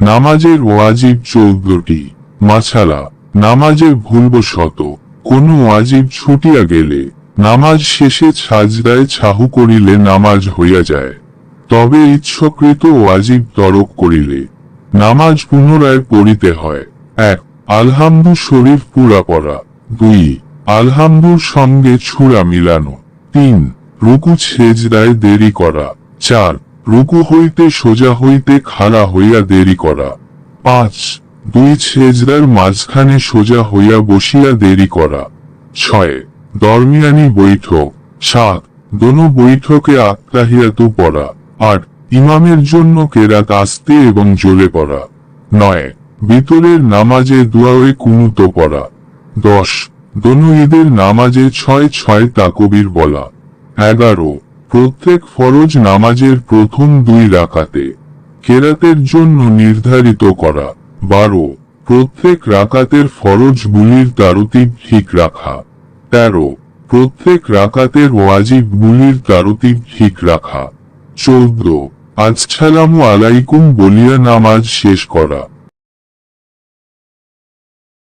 নামাজের ওয়াজিব 14টি। মাছালা, নামাজে ভুলবশত কোনো ওয়াজিব ছুটিয়া গেলে নামাজ শেষে সাজদায় সাহু করিলে নামাজ হইয়া যায়। তবে ইচ্ছাকৃত ওয়াজিব তরক করিলে নামাজ পুনরায় পড়িতে হয়। 1. আলহামদু শরীফ পুরা পড়া। 2. আলহামদুর সঙ্গে ছুরা মিলানো। 3. রুকু সেজদায় দেরি করা। 4. রুকু হইতে সোজা হইতে খাড়া হইয়া দেরি করা। 5. 2 সেজদার মাঝখানে সোজা হইয়া বসিয়া দেরি করা। 6. দরমিয়ানি বৈঠক। 7. দোনো বৈঠকে আত্তাহিয়াতু পড়া। 8. ইমামের জন্য কেরাত আস্তে এবং জোরে পড়া। 9. ভিতরের নামাজে দুআয়ে কুনুত পড়া। 10. দোনো ঈদের নামাজে 6 তাকবীর বলা। 11. প্রত্যেক ফরজ নামাজের প্রথম 2 রাকাতে কেরাতের জন্য নির্ধারিত করা। 12. প্রত্যেক রাকাতের ফরজগুলির তারতিব ঠিক রাখা। 13. প্রত্যেক রাকাতের ওয়াজিবগুলির তারতিব ঠিক রাখা। 14. আসসালামু আলাইকুম বলিয়া নামাজ শেষ করা।